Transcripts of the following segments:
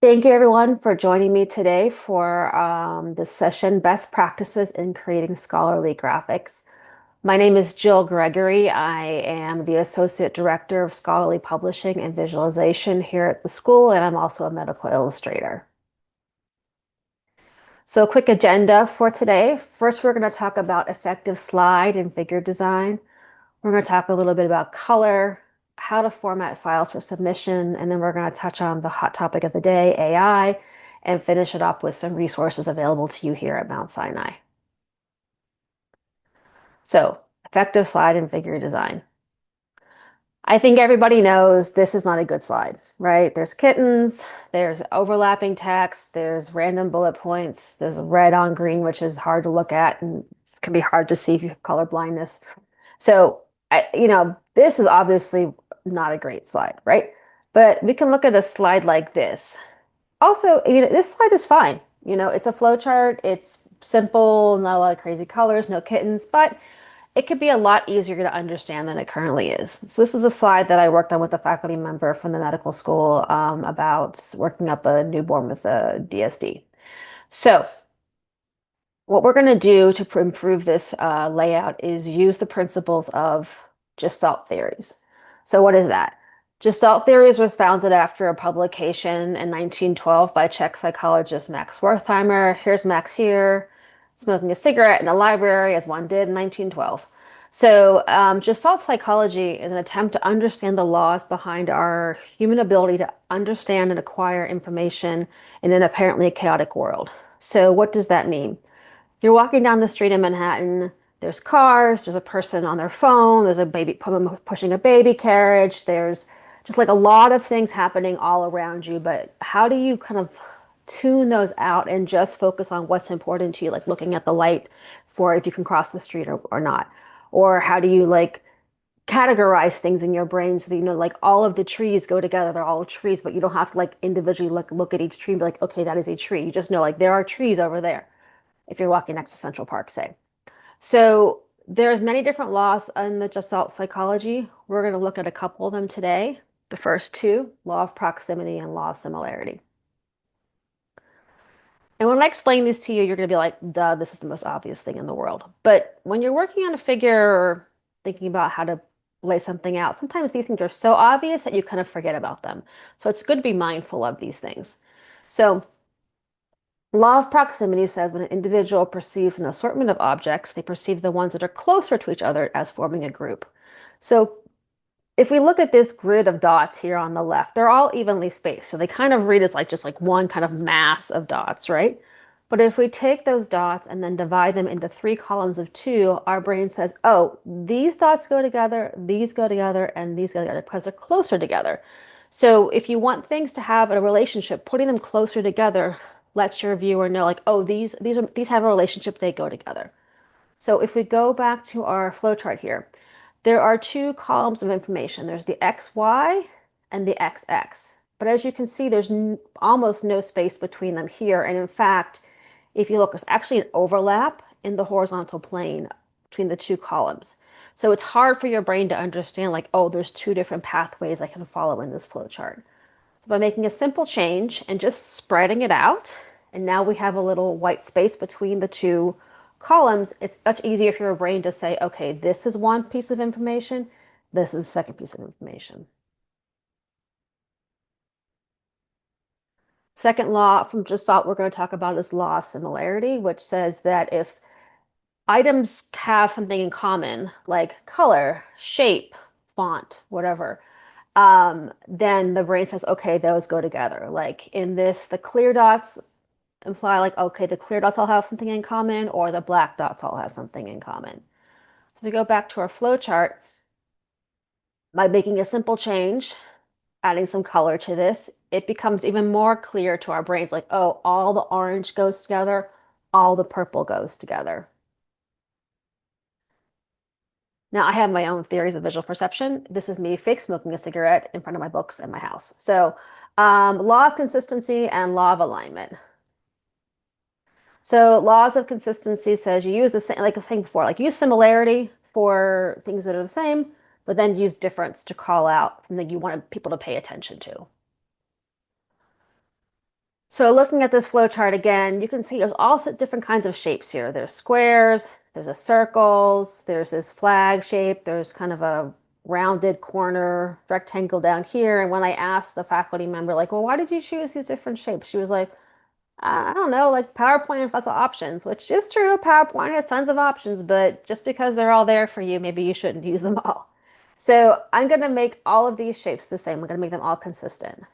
Thank you everyone for joining me today for this session, Best Practices in Creating Scholarly Graphics. My name is Jill Gregory. I am the Associate Director of Scholarly Publishing and Visualization here at the school, and I'm also a medical illustrator. So a quick agenda for today. First, we're going to talk about effective slide and figure design. We're going to talk a little bit about color, how to format files for submission, and then we're going to touch on the hot topic of the day, AI, and finish it up with some resources available to you here at Mount Sinai. So, effective slide and figure design. I think everybody knows this is not a good slide, right? There's kittens, there's overlapping text, there's random bullet points, there's red on green, which is hard to look at and can be hard to see if you have color blindness. So, this is obviously not a great slide, right? But we can look at a slide like this. Also, this slide is fine. It's a flow chart. It's simple, not a lot of crazy colors, no kittens, but it could be a lot easier to understand than it currently is. So this is a slide that I worked on with a faculty member from the medical school about working up a newborn with a DSD. So what we're going to do to improve this layout is use the principles of Gestalt theories. So what is that? Gestalt theories was founded after a publication in 1912 by Czech psychologist Max Wertheimer. Here's Max here, smoking a cigarette in a library, as one did in 1912. So Gestalt psychology is an attempt to understand the laws behind our human ability to understand and acquire information in an apparently chaotic world. So what does that mean? You're walking down the street in Manhattan, there's cars, there's a person on their phone, there's a baby pushing a baby carriage, there's just like a lot of things happening all around you. But how do you kind of tune those out and just focus on what's important to you, like looking at the light for if you can cross the street or not? Or how do you like categorize things in your brain so that like all of the trees go together, they're all trees, but you don't have to like individually look at each tree and be like, okay, that is a tree. You just know like there are trees over there if you're walking next to Central Park, say. So there's many different laws in the Gestalt psychology. We're going to look at a couple of them today. The first two, law of proximity and law of similarity. And when I explain these to you, you're going to be like, duh, this is the most obvious thing in the world. But when you're working on a figure or thinking about how to lay something out, sometimes these things are so obvious that you kind of forget about them. So it's good to be mindful of these things. So law of proximity says when an individual perceives an assortment of objects, they perceive the ones that are closer to each other as forming a group. So if we look at this grid of dots here on the left, they're all evenly spaced. So they kind of read as like just like one kind of mass of dots, right? But if we take those dots and then divide them into three columns of two, our brain says, oh, these dots go together, and these go together because they're closer together. So if you want things to have a relationship, putting them closer together lets your viewer know like, oh, these have a relationship, they go together. So if we go back to our flowchart here, there are two columns of information. There's the XY and the XX. But as you can see, there's almost no space between them here. And in fact, if you look, there's actually an overlap in the horizontal plane between the two columns. So it's hard for your brain to understand like, oh, there's two different pathways I can follow in this flowchart. So by making a simple change and just spreading it out, and now we have a little white space between the two columns, it's much easier for your brain to say, okay, this is one piece of information, this is the second piece of information. Second law from Gestalt we're going to talk about is law of similarity, which says that if items have something in common, like color, shape, font, whatever, then the brain says, okay, those go together. Like in this, the clear dots imply like, okay, the clear dots all have something in common, or the black dots all have something in common. So we go back to our flow chart. By making a simple change, adding some color to this, it becomes even more clear to our brains like, oh, all the orange goes together, all the purple goes together. Now, I have my own theories of visual perception. This is me fake smoking a cigarette in front of my books in my house. So, law of consistency and law of alignment. So, laws of consistency says you use the same, like I was saying before, like use similarity for things that are the same, but then use difference to call out something you want people to pay attention to. So looking at this flow chart again, you can see there's all different kinds of shapes here. There's squares, there's a circles, there's this flag shape, there's kind of a rounded corner rectangle down here. And when I asked the faculty member, like, well, why did you choose these different shapes? She was like, I don't know, like PowerPoint has lots of options, which is true. PowerPoint has tons of options, but just because they're all there for you, maybe you shouldn't use them all. So I'm going to make all of these shapes the same. I'm going to make them all consistent.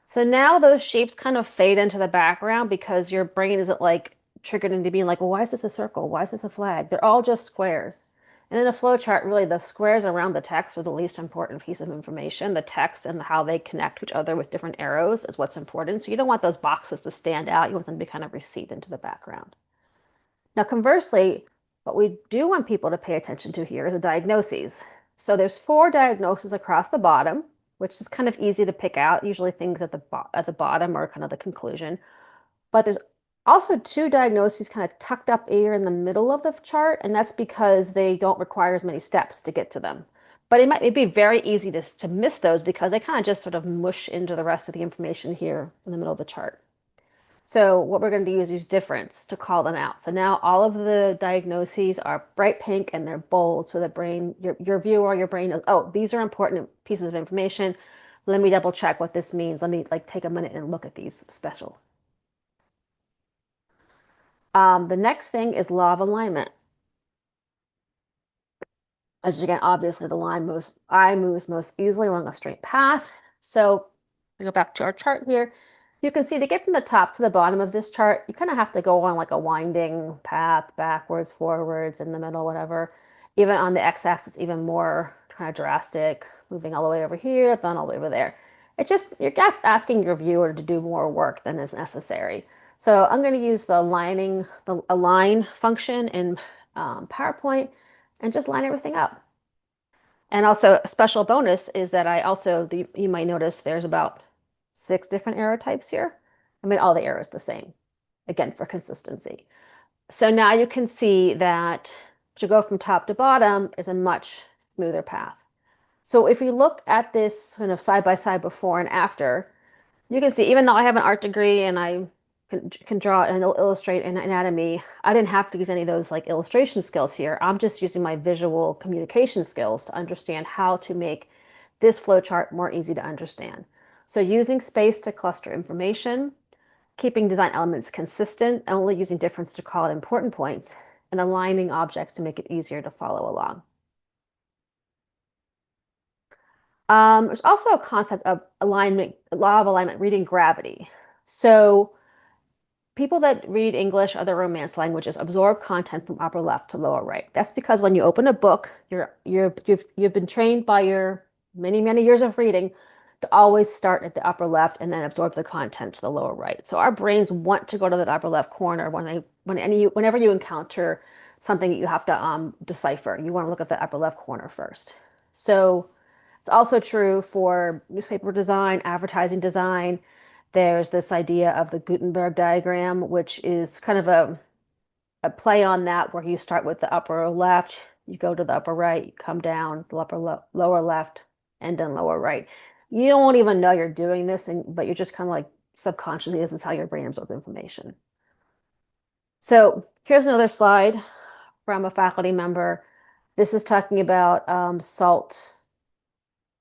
So now those shapes kind of fade into the background because your brain isn't like triggered into being like, well, why is this a circle? Why is this a flag? They're all just squares. And in a flow chart, really the squares around the text are the least important piece of information. The text and how they connect to each other with different arrows is what's important. So you don't want those boxes to stand out. You want them to be kind of recede into the background. Now, conversely, what we do want people to pay attention to here is the diagnoses. So there's 4 diagnoses across the bottom, which is kind of easy to pick out. Usually things at the bottom are kind of the conclusion. But there's also 2 diagnoses kind of tucked up here in the middle of the chart, and that's because they don't require as many steps to get to them. But it'd be very easy to miss those because they kind of just sort of mush into the rest of the information here in the middle of the chart. So what we're going to use difference to call them out. So now all of the diagnoses are bright pink and they're bold. So the brain, your viewer, your brain knows, oh, these are important pieces of information. Let me double check what this means. Let me like take a minute and look at these special. The next thing is law of alignment. As again, obviously the eye moves most easily along a straight path. So we go back to our chart here. You can see to get from the top to the bottom of this chart, you kind of have to go on like a winding path, backwards, forwards, in the middle, whatever. Even on the x-axis, it's even more kind of drastic, moving all the way over here, then all the way over there. It's just, you're just asking your viewer to do more work than is necessary. So I'm going to use the align function in PowerPoint and just line everything up. And also a special bonus is that you might notice there's about 6 different arrow types here. I mean, all the arrows the same, again, for consistency. So now you can see that to go from top to bottom is a much smoother path. So if we look at this kind of side by side before and after, you can see, even though I have an art degree and I can draw and illustrate in anatomy, I didn't have to use any of those like illustration skills here. I'm just using my visual communication skills to understand how to make this flowchart more easy to understand. So using space to cluster information, keeping design elements consistent, only using difference to call out important points, and aligning objects to make it easier to follow along. There's also a concept of alignment, law of alignment, reading gravity. So people that read English, other Romance languages, absorb content from upper left to lower right. That's because when you open a book, you've been trained by your many years of reading to always start at the upper left and then absorb the content to the lower right. So our brains want to go to that upper left corner whenever you encounter something that you have to decipher. You want to look at the upper left corner first. So it's also true for newspaper design, advertising design. There's this idea of the Gutenberg diagram, which is kind of a play on that, where you start with the upper left, you go to the upper right, you come down, the lower left, and then lower right. You don't even know you're doing this, but you're just kind of like subconsciously, this is how your brain absorbs information. So here's another slide from a faculty member. This is talking about salt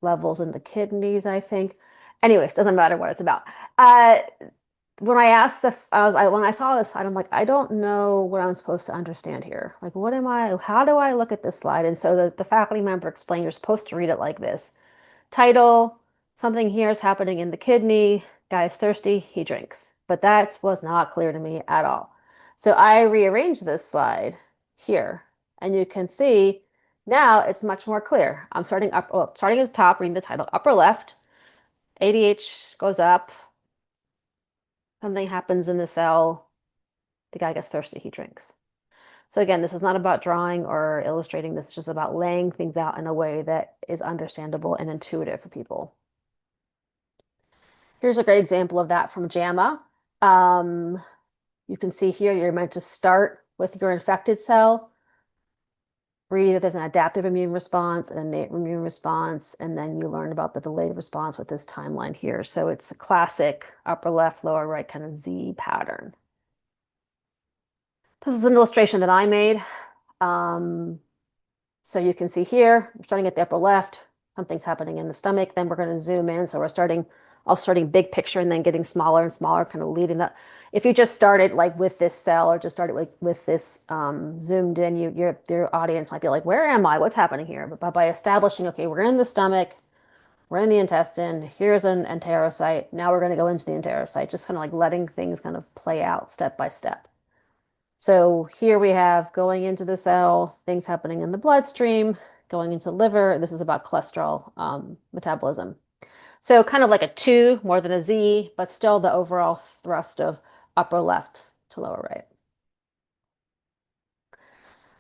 levels in the kidneys, I think. Anyways, doesn't matter what it's about. When I asked when I saw this slide, I'm like, I don't know what I'm supposed to understand here. Like, how do I look at this slide? And so the faculty member explained, you're supposed to read it like this. Title, something here is happening in the kidney. Guy is thirsty, he drinks. But that was not clear to me at all. So I rearranged this slide here, and you can see now it's much more clear. I'm starting at the top, reading the title, upper left, ADH goes up, something happens in the cell, the guy gets thirsty, he drinks. So again, this is not about drawing or illustrating, this is just about laying things out in a way that is understandable and intuitive for people. Here's a great example of that from JAMA. You can see here you're meant to start with your infected cell. read that there's an adaptive immune response, an innate immune response, and then you learn about the delayed response with this timeline here. So it's a classic upper left, lower right kind of Z pattern. This is an illustration that I made. So you can see here, we're starting at the upper left, something's happening in the stomach, then we're going to zoom in. So we're starting big picture and then getting smaller and smaller, kind of leading up. If you just started like with this cell or just started with this zoomed in, your audience might be like, where am I? What's happening here? But by establishing, okay, we're in the stomach, we're in the intestine, here's an enterocyte, now we're going to go into the enterocyte, just kind of like letting things kind of play out step by step. So here we have going into the cell, things happening in the bloodstream, going into liver. This is about cholesterol metabolism. So kind of like a 2 more than a Z, but still the overall thrust of upper left to lower right.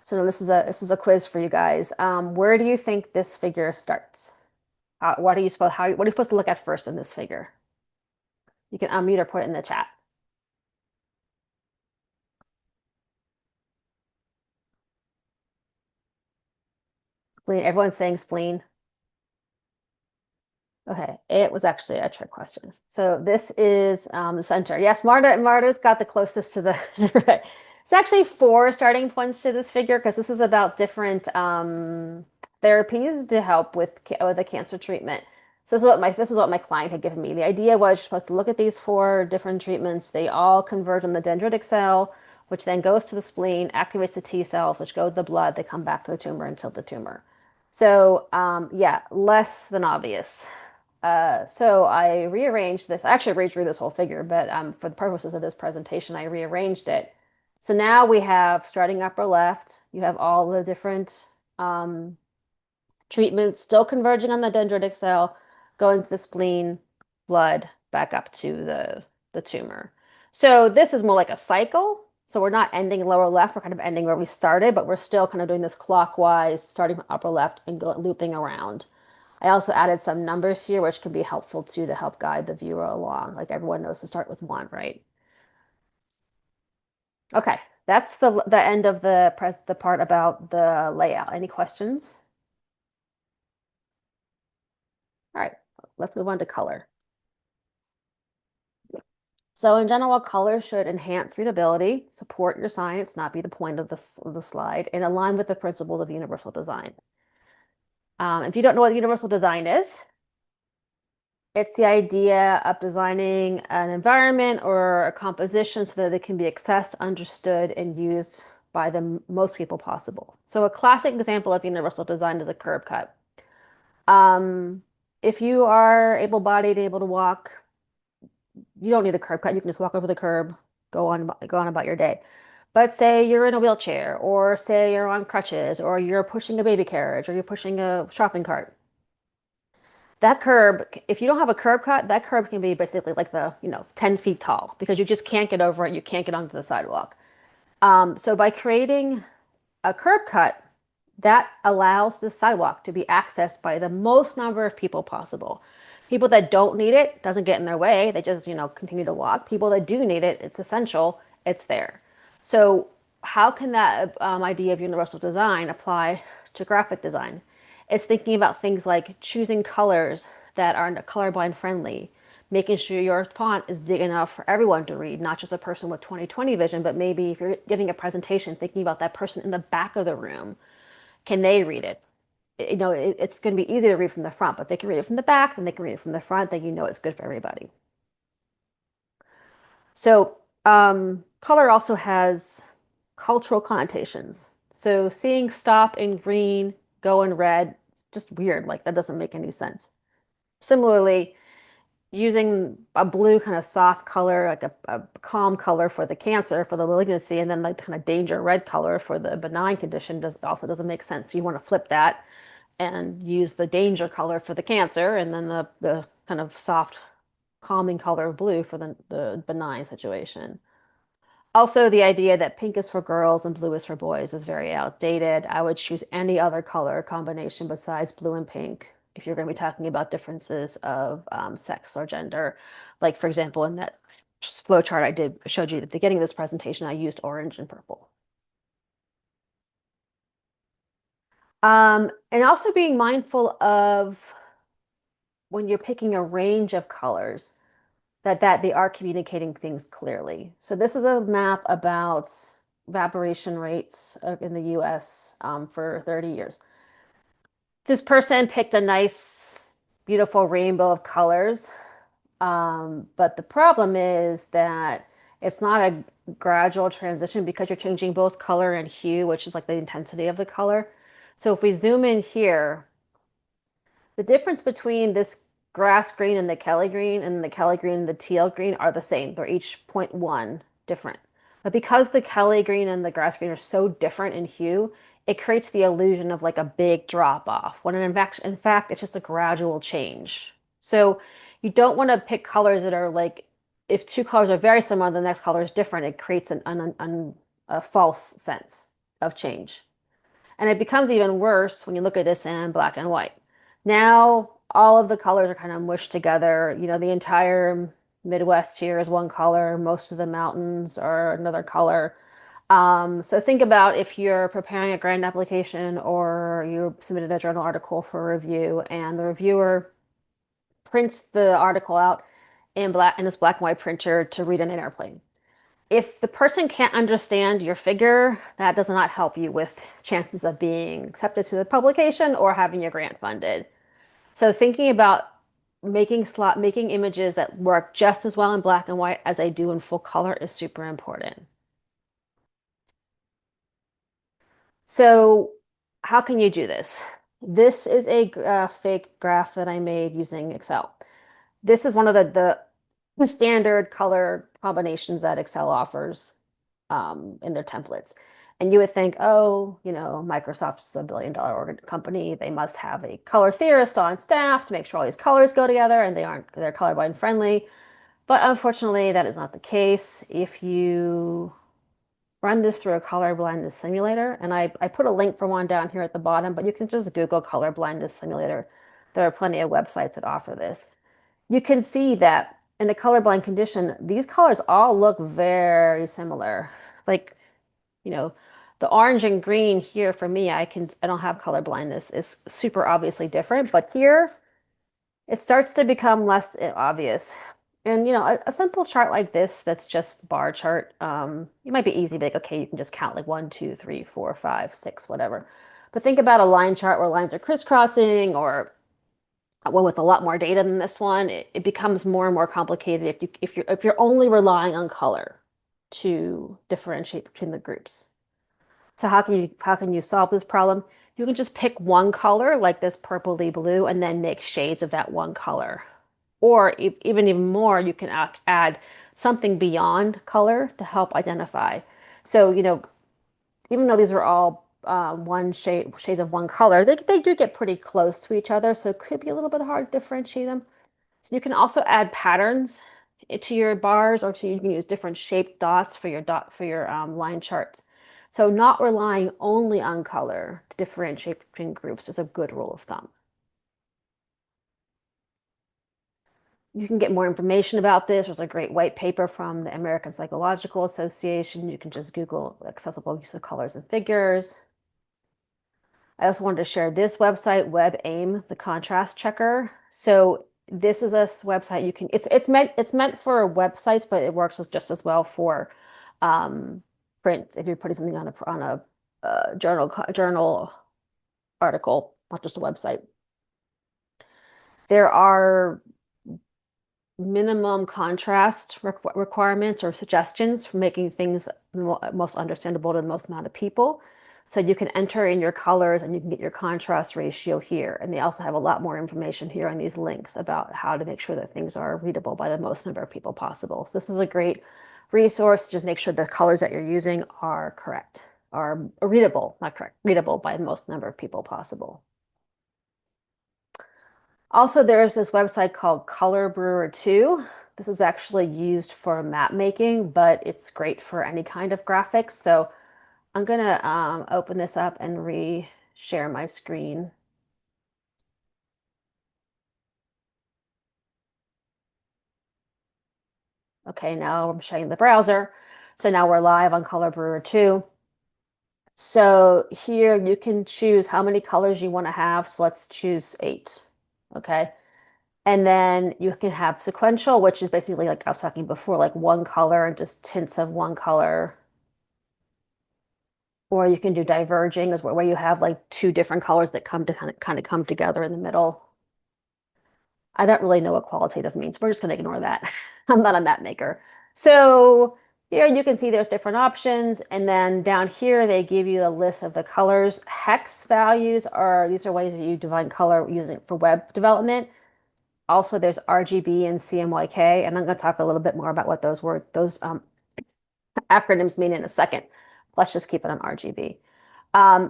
So this is a quiz for you guys. Where do you think this figure starts? What are you supposed to look at first in this figure? You can unmute or put it in the chat. Spleen. Everyone's saying spleen. Okay, it was actually a trick question. So this is the center. Yes, Marta's got the closest to the right. It's actually 4 starting points to this figure because this is about different therapies to help with a cancer treatment. So this is what my client had given me. The idea was you're supposed to look at these 4 different treatments. They all converge on the dendritic cell, which then goes to the spleen, activates the T cells, which go to the blood. They come back to the tumor and kill the tumor. So yeah, less than obvious. So I rearranged this. I actually redrew this whole figure, but for the purposes of this presentation, I rearranged it. So now we have, starting upper left, you have all the different treatments still converging on the dendritic cell, going to the spleen, blood, back up to the tumor. So this is more like a cycle. So we're not ending lower left, we're kind of ending where we started, but we're still kind of doing this clockwise, starting from upper left and looping around. I also added some numbers here, which can be helpful too to help guide the viewer along. Like everyone knows to start with 1, right? Okay, that's the end of the part about the layout. Any questions? All right, let's move on to color. So in general, color should enhance readability, support your science, not be the point of the slide, and align with the principles of universal design. If you don't know what universal design is, it's the idea of designing an environment or a composition so that it can be accessed, understood, and used by the most people possible. So a classic example of universal design is a curb cut. If you are able-bodied, able to walk, you don't need a curb cut. You can just walk over the curb, go on about your day. But say you're in a wheelchair, or say you're on crutches, or you're pushing a baby carriage, or you're pushing a shopping cart. That curb, if you don't have a curb cut, that curb can be basically like 10 feet tall because you just can't get over it. You can't get onto the sidewalk. So by creating a curb cut, that allows the sidewalk to be accessed by the most number of people possible. People that don't need it, doesn't get in their way. They just, continue to walk. People that do need it, it's essential. It's there. So how can that idea of universal design apply to graphic design? It's thinking about things like choosing colors that are colorblind friendly, making sure your font is big enough for everyone to read, not just a person with 20/20 vision, but maybe if you're giving a presentation, thinking about that person in the back of the room. Can they read it? It's going to be easy to read from the front, but they can read it from the back, and they can read it from the front, then it's good for everybody. So color also has cultural connotations. So seeing stop in green, go in red, just weird. Like that doesn't make any sense. Similarly, using a blue kind of soft color, like a calm color for the cancer, for the malignancy, and then like the kind of danger red color for the benign condition also doesn't make sense. So you want to flip that and use the danger color for the cancer, and then the kind of soft calming color of blue for the benign situation. Also, the idea that pink is for girls and blue is for boys is very outdated. I would choose any other color combination besides blue and pink if you're going to be talking about differences of sex or gender. Like, for example, in that flow chart showed you at the beginning of this presentation, I used orange and purple. And also being mindful of when you're picking a range of colors, that they are communicating things clearly. So this is a map about evaporation rates in the US for 30 years. This person picked a nice, beautiful rainbow of colors. But the problem is that it's not a gradual transition because you're changing both color and hue, which is like the intensity of the color. So if we zoom in here, the difference between this grass green and the Kelly green and the Kelly green and the teal green are the same. They're each zero point 0.1 different. But because the Kelly green and the grass green are so different in hue, it creates the illusion of like a big drop off, when in fact, it's just a gradual change. So you don't want to pick colors that are like, if two colors are very similar, the next color is different, it creates a false sense of change. And it becomes even worse when you look at this in black and white. Now, all of the colors are kind of mushed together. You know, the entire Midwest here is one color, most of the mountains are another color. So think about if you're preparing a grant application or you submitted a journal article for review and the reviewer prints the article out in this black and white printer to read in an airplane. If the person can't understand your figure, that does not help you with chances of being accepted to the publication or having your grant funded. So thinking about making images that work just as well in black and white as they do in full color is super important. So how can you do this? This is a fake graph that I made using Excel. This is one of the standard color combinations that Excel offers in their templates. And you would think, oh, you know, Microsoft's a $1 billion company. They must have a color theorist on staff to make sure all these colors go together and they're colorblind friendly. But unfortunately, that is not the case. If you run this through a color blindness simulator, and I put a link for one down here at the bottom, but you can just Google color blindness simulator. There are plenty of websites that offer this. You can see that in the colorblind condition, these colors all look very similar. Like, you know, the orange and green here for me, I don't have color blindness. It's super obviously different, but here it starts to become less obvious. And a simple chart like this that's just bar chart, it might be easy, like, okay, you can just count like 1, 2, 3, 4, 5, 6, whatever. But think about a line chart where lines are crisscrossing, or one with a lot more data than this one. It becomes more and more complicated if you're only relying on color to differentiate between the groups. So how can you solve this problem? You can just pick one color like this purpley blue and then make shades of that one color. Or even more, you can add something beyond color to help identify. So, even though these are all shades of one color, they do get pretty close to each other. So it could be a little bit hard to differentiate them. So you can also add patterns to your bars, or you can use different shaped dots for your line charts. So not relying only on color to differentiate between groups is a good rule of thumb. You can get more information about this. There's a great white paper from the American Psychological Association. You can just Google accessible use of colors and figures. I also wanted to share this website, WebAIM, the contrast checker. So this is a website you can. It's meant for websites, but it works just as well for print. If you're putting something on a journal article, not just a website. There are minimum contrast requirements or suggestions for making things most understandable to the most amount of people. So you can enter in your colors and you can get your contrast ratio here. And they also have a lot more information here on these links about how to make sure that things are readable by the most number of people possible. So this is a great resource. Just make sure the colors that you're using are correct, are readable, not correct, readable by the most number of people possible. Also, there's this website called Color Brewer 2. This is actually used for map making, but it's great for any kind of graphics. So I'm gonna open this up and re-share my screen. Okay, now I'm showing the browser. So now we're live on Color Brewer 2. So here you can choose how many colors you want to have. So let's choose 8. Okay. And then you can have sequential, which is basically like I was talking before, like one color and just tints of one color. Or you can do diverging, is where you have like two different colors that come to kind of come together in the middle. I don't really know what qualitative means. We're just going to ignore that. I'm not a map maker. So here you can see there's different options. And then down here, they give you a list of the colors. Hex values are, these are ways that you define color using for web development. Also, there's RGB and CMYK, and I'm going to talk a little bit more about what those acronyms mean in a second. Let's just keep it on RGB.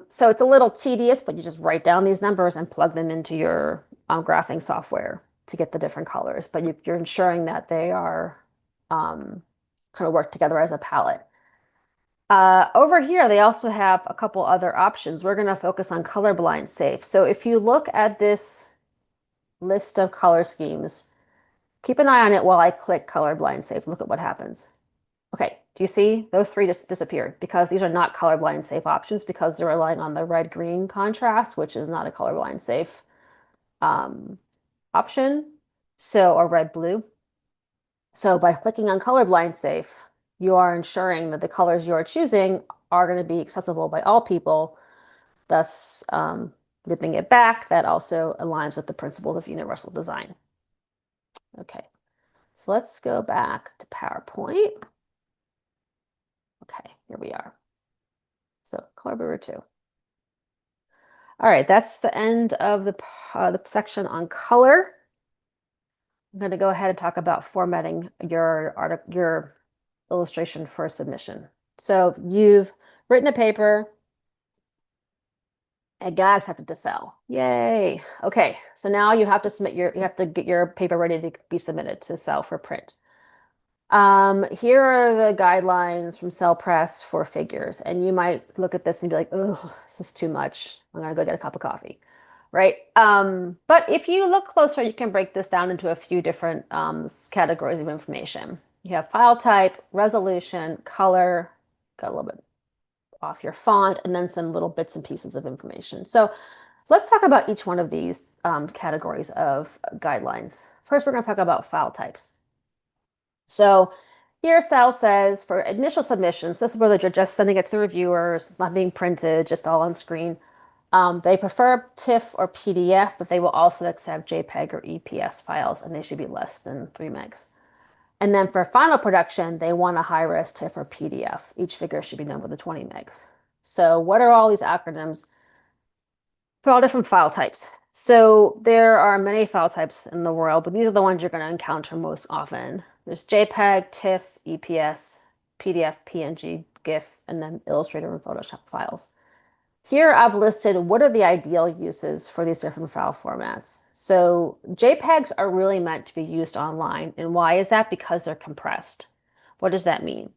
So it's a little tedious, but you just write down these numbers and plug them into your graphing software to get the different colors. But you're ensuring that they are kind of work together as a palette. Over here, they also have a couple other options. We're going to focus on colorblind safe. So if you look at this list of color schemes, keep an eye on it while I click colorblind safe. Look at what happens. Okay, do you see? Those three just disappeared because these are not colorblind safe options because they're relying on the red-green contrast, which is not a colorblind safe um, option. So, or red-blue. So by clicking on colorblind safe, you are ensuring that the colors you are choosing are going to be accessible by all people, thus looping it back. That also aligns with the principles of universal design. Okay, so let's go back to PowerPoint. Okay, here we are. So color brewer 2. All right, that's the end of the section on color. I'm going to go ahead and talk about formatting your illustration for submission. So you've written a paper and got accepted to sell. Yay. Okay, so now you have to get your paper ready to be submitted to sell for print. Here are the guidelines from Cell Press for figures, and you might look at this and be like, "Oh, this is too much. I'm gonna go get a cup of coffee," right? But if you look closer, you can break this down into a few different categories of information. You have file type, resolution, color, got a little bit off your font, and then some little bits and pieces of information. So let's talk about each one of these categories of guidelines. First, we're going to talk about file types. So here Sal says for initial submissions, this is where you're just sending it to the reviewers, it's not being printed, just all on screen. They prefer TIFF or PDF, but they will also accept JPEG or EPS files, and they should be less than 3 megs. And then for final production, they want a high-res TIFF or PDF. Each figure should be numbered to 20 megs. So what are all these acronyms? For all different file types. So there are many file types in the world, but these are the ones you're going to encounter most often. There's JPEG, TIFF, EPS, PDF, PNG, GIF, and then Illustrator and Photoshop files. Here I've listed what are the ideal uses for these different file formats. So JPEGs are really meant to be used online. And why is that? Because they're compressed. What does that mean?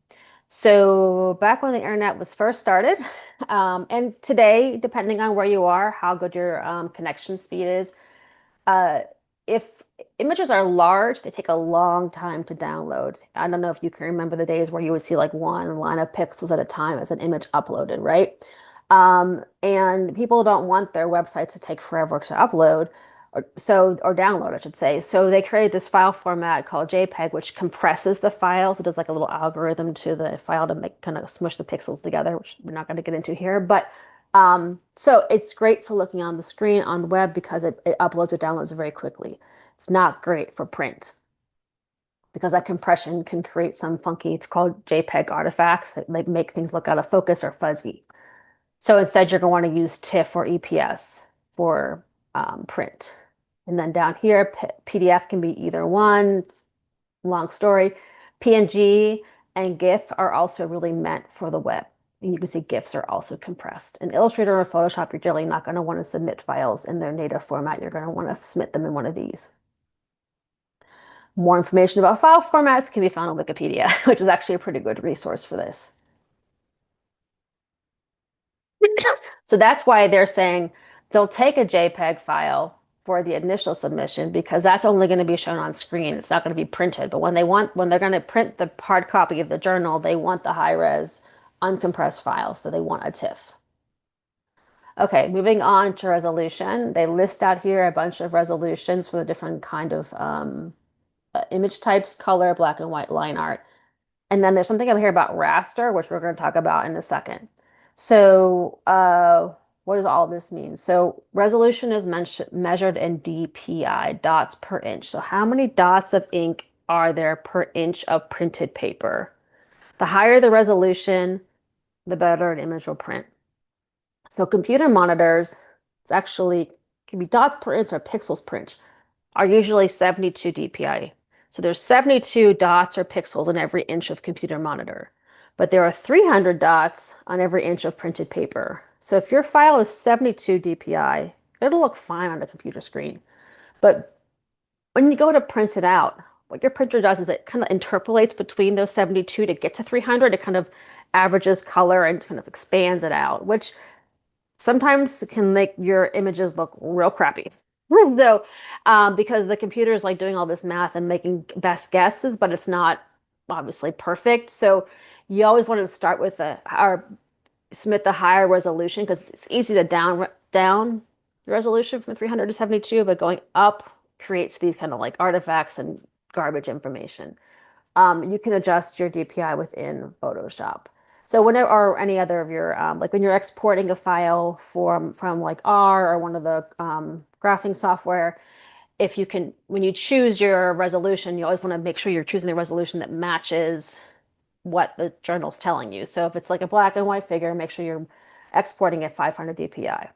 So back when the internet was first started, and today, depending on where you are, how good your connection speed is, uh, if images are large, they take a long time to download. I don't know if you can remember the days where you would see like one line of pixels at a time as an image uploaded, right? And people don't want their websites to take forever to upload or download, I should say. So they created this file format called JPEG, which compresses the files. It does like a little algorithm to the file to make kind of smush the pixels together, which we're not going to get into here. But so it's great for looking on the screen on the web because it uploads or downloads very quickly. It's not great for print because that compression can create some funky, it's called JPEG artifacts that like make things look out of focus or fuzzy. So instead, you're going to want to use TIFF or EPS for print. And then down here, PDF can be either one, long story. PNG and GIF are also really meant for the web. And you can see GIFs are also compressed. In Illustrator or Photoshop, you're generally not going to want to submit files in their native format. You're going to want to submit them in one of these. More information about file formats can be found on Wikipedia, which is actually a pretty good resource for this. So that's why they're saying they'll take a JPEG file for the initial submission because that's only going to be shown on screen. It's not going to be printed. But when they're going to print the hard copy of the journal, they want the high res uncompressed files, so they want a TIFF. Okay, moving on to resolution. They list out here a bunch of resolutions for the different kind of image types, color, black and white, line art. And then there's something over here about raster, which we're going to talk about in a second. So, what does all this mean? So, resolution is measured in DPI, dots per inch. So, how many dots of ink are there per inch of printed paper? The higher the resolution, the better an image will print. So, computer monitors, it's actually can be dots per inch or pixels per inch, are usually 72 dpi. So there's 72 dots or pixels on every inch of computer monitor, but there are 300 dots on every inch of printed paper. So if your file is 72 dpi, it'll look fine on the computer screen. But when you go to print it out, what your printer does is it kind of interpolates between those 72 to get to 300. It kind of averages color and kind of expands it out, which sometimes can make your images look real crappy. So, because the computer is like doing all this math and making best guesses, but it's not obviously perfect. So, you always want to start with the or submit the higher resolution because it's easy to down the resolution from 300 to 72, but going up creates these kind of like artifacts and garbage information. You can adjust your DPI within Photoshop. So whenever or any other of your like when you're exporting a file from like R or one of the graphing software, if you can when you choose your resolution, you always want to make sure you're choosing the resolution that matches what the journal's telling you. So if it's like a black and white figure, make sure you're exporting at 500 DPI.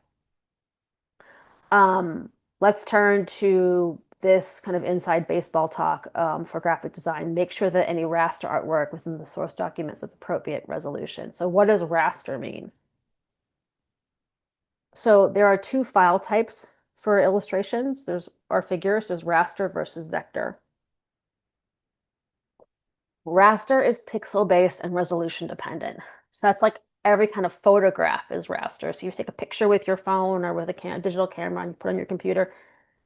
Um, let's turn to this kind of inside baseball talk for graphic design. Make sure that any raster artwork within the source documents is appropriate resolution. So what does raster mean? So there are two file types for illustrations. There's or figures. There's raster versus vector. Raster is pixel based and resolution dependent. So that's like every kind of photograph is raster. So you take a picture with your phone or with a digital camera and you put it on your computer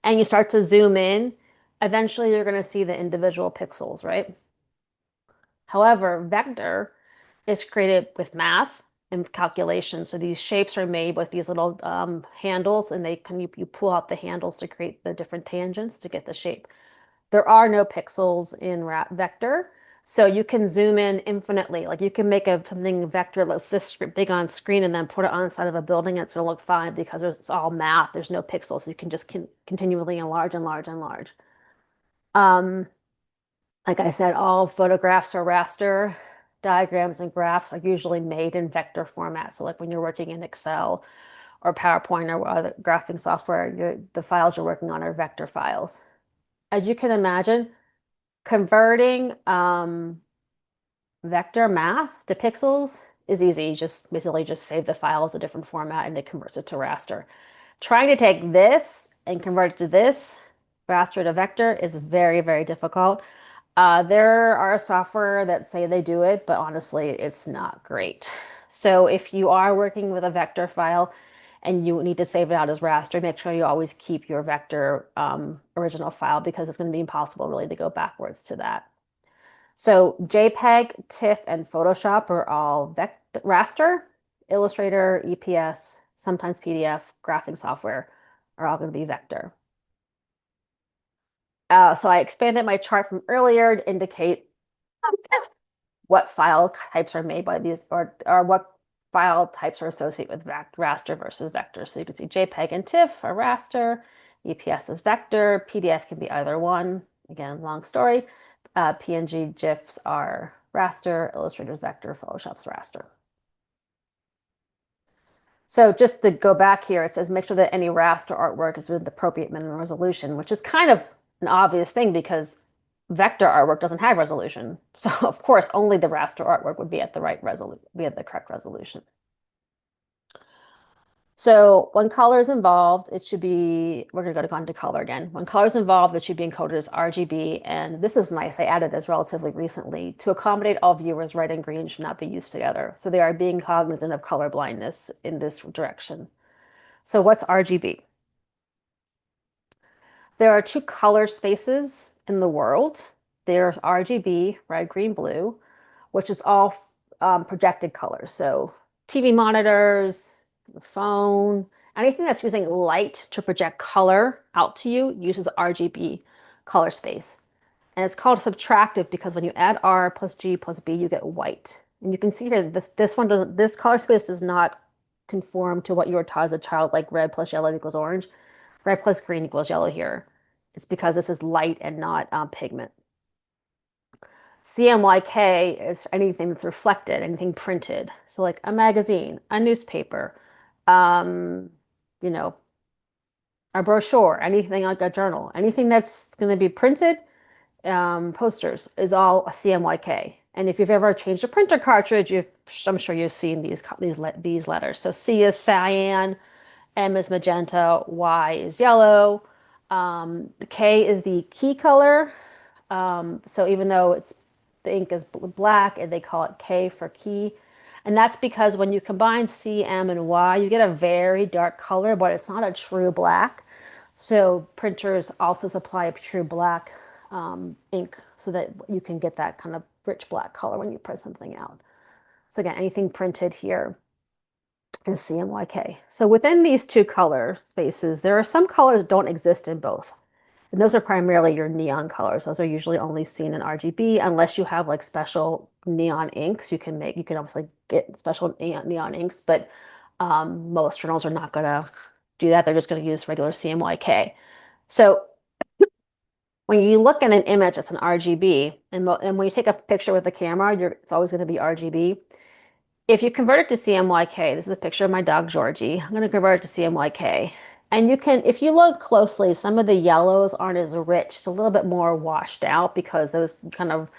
and you start to zoom in, eventually you're going to see the individual pixels, right? However, vector is created with math and calculation. So these shapes are made with these little handles, and you pull out the handles to create the different tangents to get the shape. There are no pixels in vector, so you can zoom in infinitely. Like you can make something vector that's this big on screen and then put it on the side of a building. And it's going to look fine because it's all math. There's no pixels. So you can just continually enlarge, enlarge, enlarge. Um, like I said, all photographs are raster. Diagrams and graphs are usually made in vector format. So like when you're working in Excel or PowerPoint or other graphing software, the files you're working on are vector files. As you can imagine, converting vector math to pixels is easy. You just basically just save the file as a different format and it converts it to raster. Trying to take this and convert it to this, raster to vector, is very, very difficult. There are software that say they do it, but honestly, it's not great. So if you are working with a vector file and you need to save it out as raster, make sure you always keep your vector original file because it's going to be impossible really to go backwards to that. So JPEG, TIFF, and Photoshop are all raster. Illustrator, EPS, sometimes PDF, graphing software are all going to be vector. So I expanded my chart from earlier to indicate what file types are made by these, or what file types are associated with raster versus vector. So you can see JPEG and TIFF are raster, EPS is vector, PDF can be either one. Again, long story. PNG GIFs are raster, Illustrator's vector, Photoshop's raster. So just to go back here, it says make sure that any raster artwork is with the appropriate minimum resolution, which is kind of an obvious thing because vector artwork doesn't have resolution. So of course, only the raster artwork would be at the right resolution, be at the correct resolution. So when color is involved, it should be, we're going to go on to color again. When color is involved, it should be encoded as RGB. And this is nice. I added this relatively recently. To accommodate all viewers, red and green should not be used together. So they are being cognizant of color blindness in this direction. So what's RGB? There are two color spaces in the world. There's RGB, red, green, blue, which is all projected colors. So TV monitors, your phone, anything that's using light to project color out to you uses RGB color space. And it's called subtractive because when you add R plus G plus B, you get white. And you can see here, this one doesn't, this color space does not conform to what you were taught as a child, like red plus yellow equals orange. Red plus green equals yellow here. It's because this is light and not pigment. CMYK is anything that's reflected, anything printed. So like a magazine, a newspaper, um, you know, a brochure, anything like a journal, anything that's going to be printed, posters is all a CMYK. And if you've ever changed a printer cartridge, I'm sure you've seen these letters. So C is cyan, M is magenta, Y is yellow. The K is the key color. So even though the ink is black, and they call it K for key. And that's because when you combine C, M, and Y, you get a very dark color, but it's not a true black. So printers also supply a true black ink so that you can get that kind of rich black color when you print something out. So again, anything printed here is CMYK. So within these two color spaces, there are some colors that don't exist in both. And those are primarily your neon colors. Those are usually only seen in RGB unless you have like special neon inks. You can obviously get special neon inks, but most journals are not going to do that. They're just going to use regular CMYK. So when you look at an image that's an RGB, and when you take a picture with the camera, it's always going to be RGB. If you convert it to CMYK, this is a picture of my dog Georgie. I'm going to convert it to CMYK. And you can, if you look closely, some of the yellows aren't as rich. It's a little bit more washed out because those kind of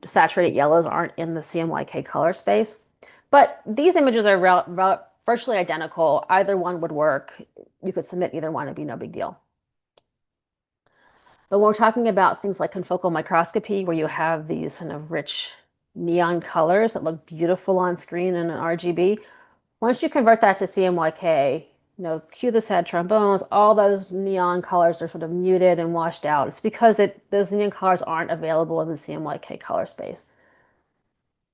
saturated yellows aren't in the CMYK color space. But these images are virtually identical. Either one would work. You could submit either one, it'd be no big deal. But when we're talking about things like confocal microscopy, where you have these kind of rich neon colors that look beautiful on screen in an RGB, once you convert that to CMYK, cue the sad trombones, all those neon colors are sort of muted and washed out. It's because those neon colors aren't available in the CMYK color space.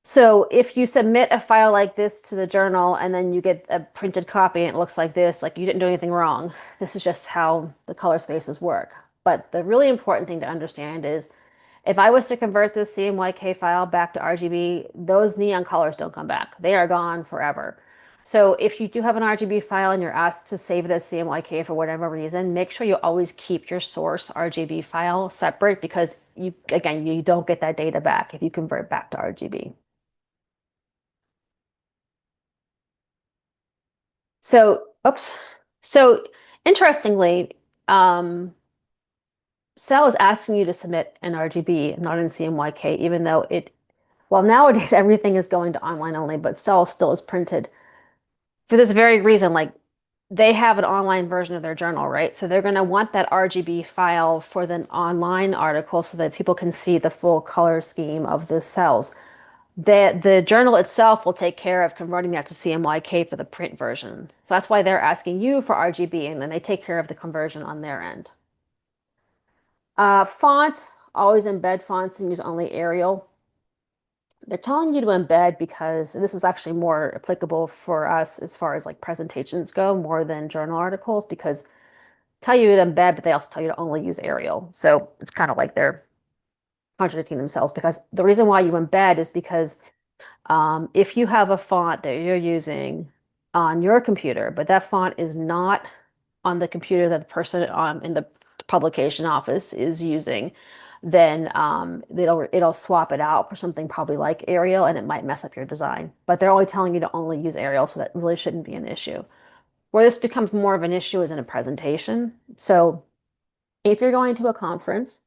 So if you submit a file like this to the journal and then you get a printed copy and it looks like this, like you didn't do anything wrong. This is just how the color spaces work. But the really important thing to understand is if I was to convert this CMYK file back to RGB, those neon colors don't come back. They are gone forever. So if you do have an RGB file and you're asked to save it as CMYK for whatever reason, make sure you always keep your source RGB file separate because you don't get that data back if you convert back to RGB. So, oops. So interestingly, Cell is asking you to submit an RGB, not in CMYK, even though well, nowadays everything is going to online only, but Cell still is printed for this very reason. Like they have an online version of their journal, right? So they're going to want that RGB file for the online article so that people can see the full color scheme of the cells. The journal itself will take care of converting that to CMYK for the print version. So that's why they're asking you for RGB, and then they take care of the conversion on their end. Font, always embed fonts and use only Arial. They're telling you to embed because, and this is actually more applicable for us as far as like presentations go, more than journal articles, because tell you to embed, but they also tell you to only use Arial. So it's kind of like they're contradicting themselves because the reason why you embed is because if you have a font that you're using on your computer, but that font is not on the computer that the person in the publication office is using, then it'll swap it out for something probably like Arial, and it might mess up your design. But they're only telling you to only use Arial, so that really shouldn't be an issue. Where this becomes more of an issue is in a presentation. So if you're going to a conference,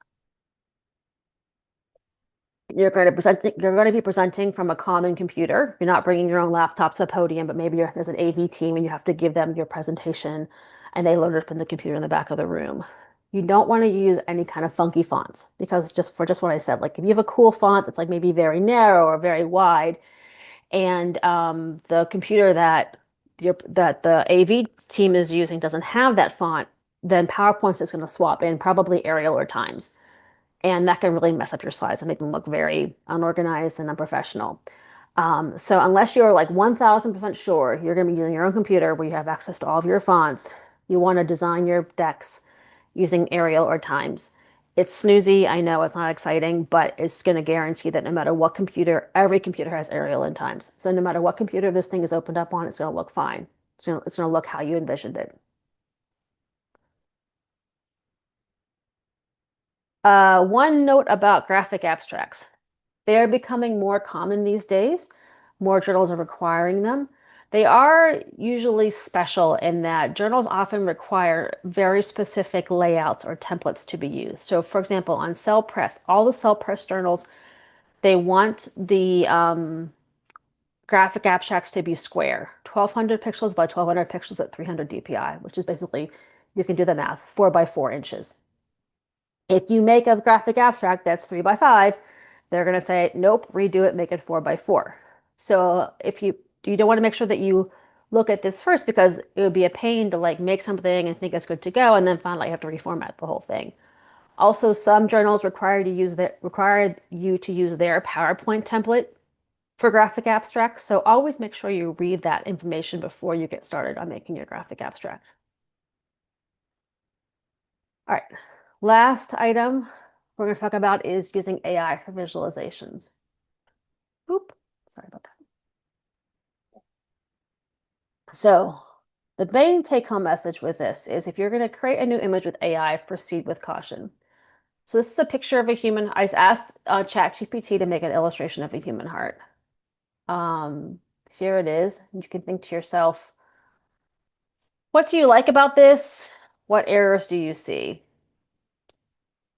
you're going to be presenting from a common computer. You're not bringing your own laptop to the podium, but maybe there's an AV team and you have to give them your presentation and they load it up in the computer in the back of the room. You don't want to use any kind of funky fonts because just what I said, like if you have a cool font that's like maybe very narrow or very wide, and the computer that the AV team is using doesn't have that font, then PowerPoint is going to swap in probably Arial or Times. And that can really mess up your slides and make them look very unorganized and unprofessional. So unless you're like 1000% sure you're going to be using your own computer where you have access to all of your fonts, you want to design your decks using Arial or Times. It's snoozy, I know it's not exciting, but it's going to guarantee that no matter what computer, every computer has Arial and Times. So no matter what computer this thing is opened up on, it's going to look fine. It's going to look how you envisioned it. One note about graphic abstracts. They're becoming more common these days. More journals are requiring them. They are usually special in that journals often require very specific layouts or templates to be used. So, for example, on Cell Press, all the Cell Press journals, they want the graphic abstracts to be square, 1200 pixels by 1200 pixels at 300 dpi, which is basically, you can do the math, 4 by 4 inches. If you make a graphic abstract that's 3 by 5, they're going to say, nope, redo it, make it 4 by 4. So if you don't want to make sure that you look at this first because it would be a pain to like make something and think it's good to go and then find out you have to reformat the whole thing. Also, some journals require you to use their PowerPoint template for graphic abstracts. So always make sure you read that information before you get started on making your graphic abstract. All right, last item we're going to talk about is using AI for visualizations. Oop, sorry about that. So the main take-home message with this is if you're going to create a new image with AI, proceed with caution. So this is a picture of a human. I asked ChatGPT to make an illustration of a human heart. Here it is. You can think to yourself, what do you like about this? What errors do you see?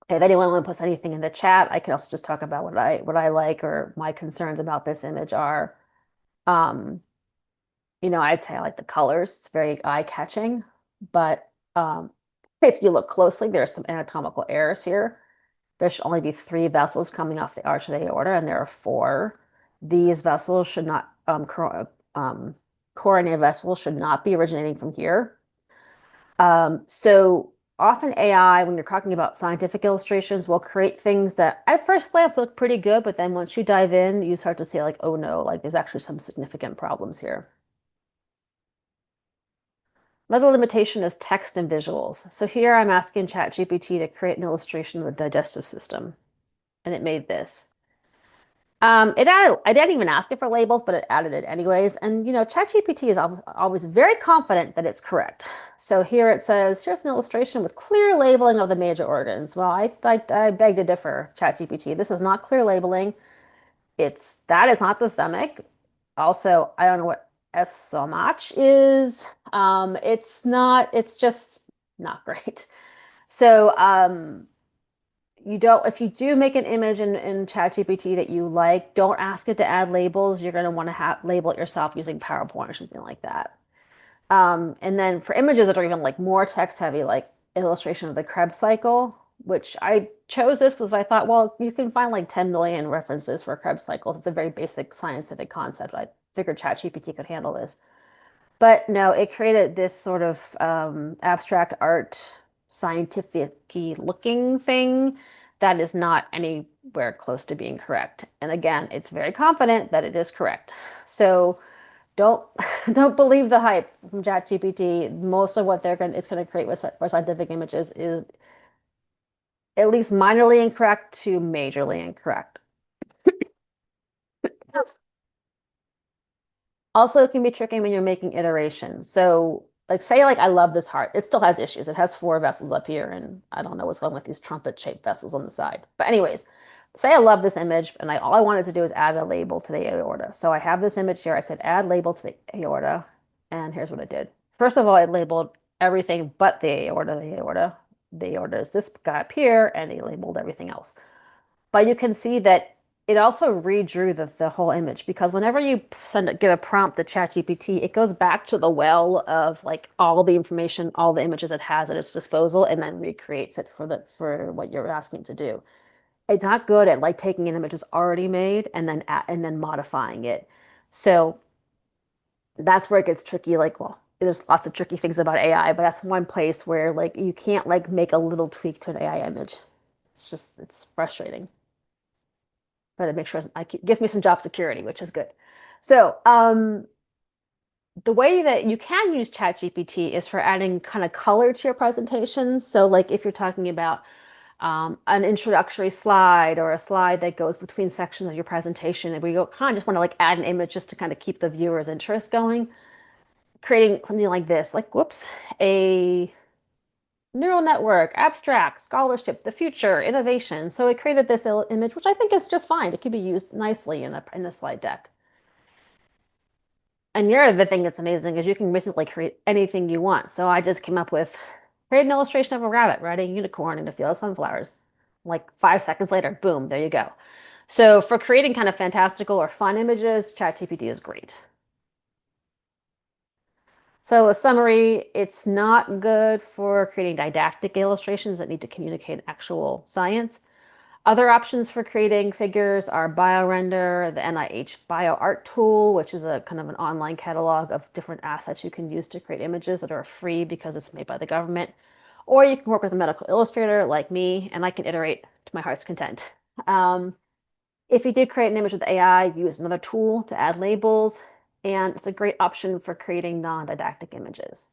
If anyone want to put anything in the chat, I can also just talk about what I like or my concerns about this image are. Um, I'd say I like the colors. It's very eye-catching, but if you look closely, there's some anatomical errors here. There should only be 3 vessels coming off the arch of the aorta, and there are 4. These vessels should not, coronary vessels should not be originating from here. So often AI, when you're talking about scientific illustrations, will create things that at first glance look pretty good, but then once you dive in, you start to say like, oh no, like there's actually some significant problems here. Another limitation is text and visuals. So here I'm asking ChatGPT to create an illustration of the digestive system, and it made this. I didn't even ask it for labels, but it added it anyways. And ChatGPT is always very confident that it's correct. So here it says, here's an illustration with clear labeling of the major organs. Well, I beg to differ, ChatGPT. This is not clear labeling. That is not the stomach. Also, I don't know what esomach is. It's just not great. So, if you do make an image in ChatGPT that you like, don't ask it to add labels. You're going to want to label it yourself using PowerPoint or something like that. And then for images that are even like more text heavy, like illustration of the Krebs cycle, which I chose this because I thought, well, you can find like 10 million references for Krebs cycles. It's a very basic scientific concept. I figured ChatGPT could handle this. But no, it created this sort of abstract art, scientific looking thing that is not anywhere close to being correct. And again, it's very confident that it is correct. So don't don't believe the hype from ChatGPT. Most of what it's going to create with for scientific images is at least minorly incorrect to majorly incorrect. Also, it can be tricky when you're making iterations. So, like, say, like, I love this heart. It still has issues. It has 4 vessels up here, and I don't know what's going with these trumpet-shaped vessels on the side. But anyways, say I love this image, and all I wanted to do is add a label to the aorta. So I have this image here. I said, add label to the aorta, and here's what it did. First of all, it labeled everything but the aorta. The aorta is this guy up here, and it labeled everything else. But you can see that it also redrew the whole image because whenever you give a prompt to ChatGPT, it goes back to the well of like all the information, all the images it has at its disposal, and then recreates it for what you're asking to do. It's not good at like taking an image that's already made and then modifying it. So that's where it gets tricky. Like, well, there's lots of tricky things about AI, but that's one place where like you can't like make a little tweak to an AI image. It's frustrating, but it makes sure it gives me some job security, which is good. So, the way that you can use ChatGPT is for adding kind of color to your presentations. So, like if you're talking about an introductory slide or a slide that goes between sections of your presentation, and we go kind of just want to like add an image just to kind of keep the viewer's interest going, creating something like this, like whoops, a neural network, abstract, scholarship, the future, innovation. So it created this image, which I think is just fine. It could be used nicely in a slide deck. And the other thing that's amazing is you can basically create anything you want. So I just came up with create an illustration of a rabbit riding a unicorn in a field of sunflowers. Like 5 seconds later, boom, there you go. So for creating kind of fantastical or fun images, ChatGPT is great. So a summary, it's not good for creating didactic illustrations that need to communicate actual science. Other options for creating figures are BioRender, the NIH BioArt tool, which is a kind of an online catalog of different assets you can use to create images that are free because it's made by the government. Or you can work with a medical illustrator like me, and I can iterate to my heart's content. Um, if you do create an image with AI, use another tool to add labels, and it's a great option for creating non-didactic images.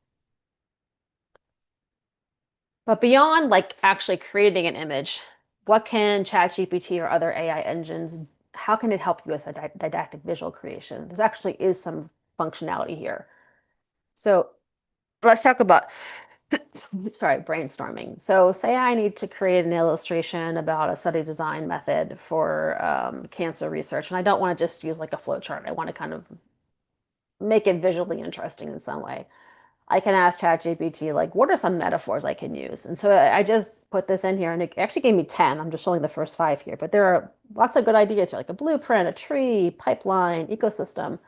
But beyond like actually creating an image, what can ChatGPT or other AI engines, how can it help you with a didactic visual creation? There actually is some functionality here. So let's talk about, sorry, brainstorming. So say I need to create an illustration about a study design method for cancer research, and I don't want to just use like a flow chart. I want to kind of make it visually interesting in some way. I can ask ChatGPT, like, what are some metaphors I can use? And so I just put this in here and it actually gave me 10. I'm just showing the first five here, but there are lots of good ideas here, like a blueprint, a tree, pipeline, ecosystem.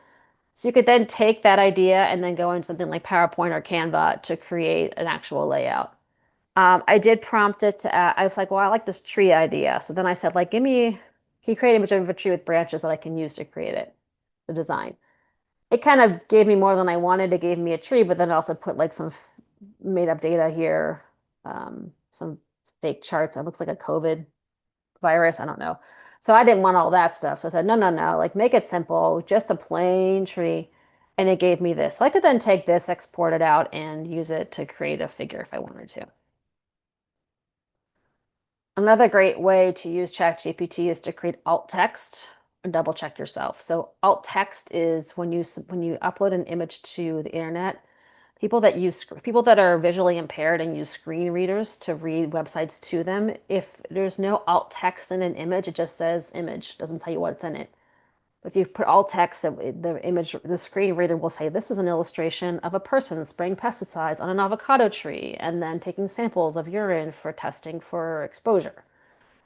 So you could then take that idea and then go into something like PowerPoint or Canva to create an actual layout. I did prompt it to, I was like, well, I like this tree idea. So then I said, like, can you create an image of a tree with branches that I can use to create it, the design? It kind of gave me more than I wanted. It gave me a tree, but then it also put like some made up data here, some fake charts. It looks like a COVID virus. I don't know. So I didn't want all that stuff. So I said, no, no, no, like make it simple, just a plain tree. And it gave me this. So I could then take this, export it out, and use it to create a figure if I wanted to. Another great way to use ChatGPT is to create alt text and double check yourself. So alt text is when you upload an image to the internet, people that are visually impaired and use screen readers to read websites to them, if there's no alt text in an image, it just says image, doesn't tell you what's in it. If you put alt text, the screen reader will say this is an illustration of a person spraying pesticides on an avocado tree and then taking samples of urine for testing for exposure.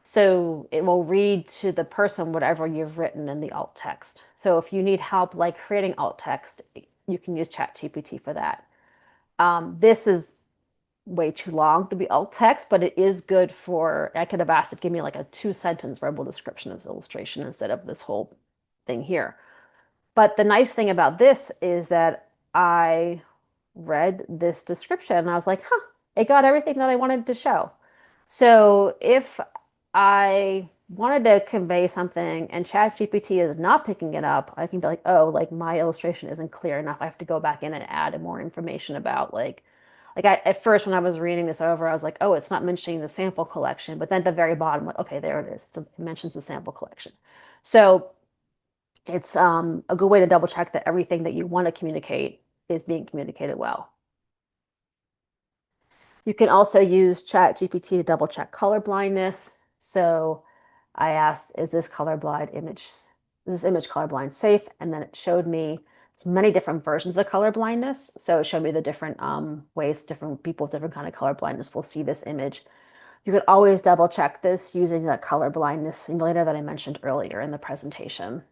So it will read to the person whatever you've written in the alt text. So if you need help like creating alt text, you can use ChatGPT for that. This is way too long to be alt text, but it is good for, I could have asked it, give me like a 2 sentence verbal description of this illustration instead of this whole thing here. But the nice thing about this is that I read this description and I was like, huh, it got everything that I wanted to show. So if I wanted to convey something and ChatGPT is not picking it up, I can be like, oh, like my illustration isn't clear enough. I have to go back in and add more information about at first when I was reading this over, I was like, oh, it's not mentioning the sample collection. But then at the very bottom, like, okay, there it is. It mentions the sample collection. So it's a good way to double check that everything that you want to communicate is being communicated well. You can also use ChatGPT to double check color blindness. So I asked, is this image colorblind safe? And then it showed me many different versions of color blindness. So it showed me the different ways different people with different kind of color blindness will see this image. You could always double check this using the color blindness simulator that I mentioned earlier in the presentation.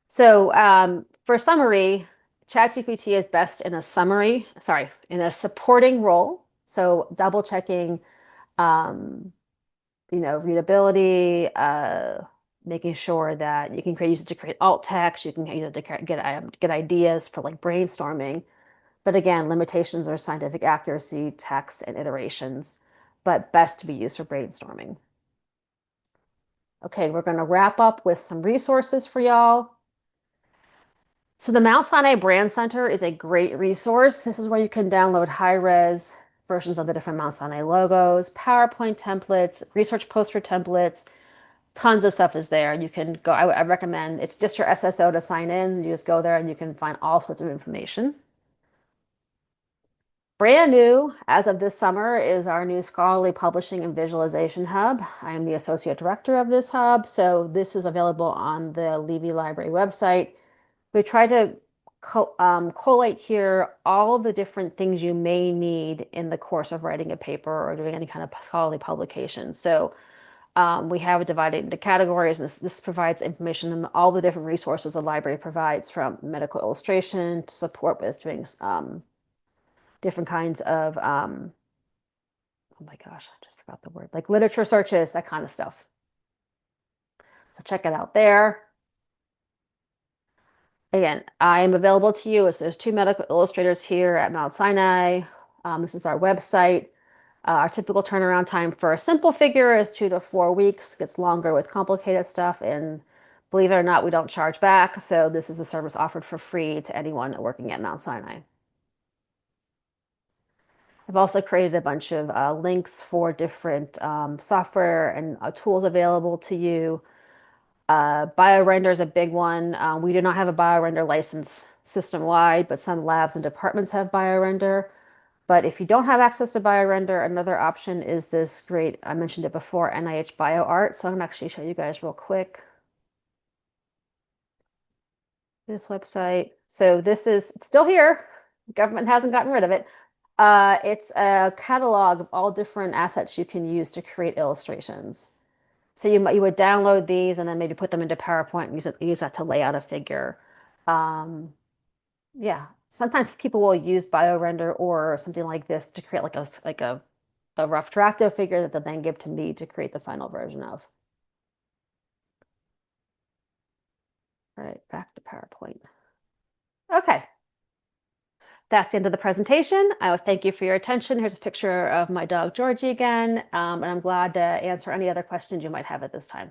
So for summary, ChatGPT is best in in a supporting role. So double checking, um, readability, making sure that you can use it to create alt text. You can use it to get ideas for like brainstorming. But again, limitations are scientific accuracy, text, and iterations, but best to be used for brainstorming. Okay, we're going to wrap up with some resources for y'all. So the Mount Sinai Brand Center is a great resource. This is where you can download high-res versions of the different Mount Sinai logos, PowerPoint templates, research poster templates. Tons of stuff is there. You can go, I recommend, it's just your SSO to sign in. You just go there and you can find all sorts of information. Brand new as of this summer is our new Scholarly Publishing and Visualization Hub. I am the Associate Director of this hub, so this is available on the Levy Library website. We try to collate here all the different things you may need in the course of writing a paper or doing any kind of scholarly publication. So we have it divided into categories, and this provides information on all the different resources the library provides, from medical illustration to support with doing different kinds of, oh my gosh, I just forgot the word, like literature searches, that kind of stuff. So check it out there. Again, I am available to you as there's two medical illustrators here at Mount Sinai. This is our website. Our typical turnaround time for a simple figure is 2 to 4 weeks. Gets longer with complicated stuff, and believe it or not, we don't charge back. So this is a service offered for free to anyone working at Mount Sinai. I've also created a bunch of links for different software and tools available to you. BioRender is a big one. We do not have a BioRender license system-wide, but some labs and departments have BioRender. But if you don't have access to BioRender, another option is this great, I mentioned it before, NIH BioArt. So I'm going to actually show you guys real quick this website. So this is it's still here. The government hasn't gotten rid of it. It's a catalog of all different assets you can use to create illustrations. So you would download these and then maybe put them into PowerPoint and use that to lay out a figure. Yeah, sometimes people will use BioRender or something like this to create a rough draft of a figure that they'll then give to me to create the final version of. All right, back to PowerPoint. Okay. That's the end of the presentation. I would thank you for your attention. Here's a picture of my dog, Georgie, again, and I'm glad to answer any other questions you might have at this time.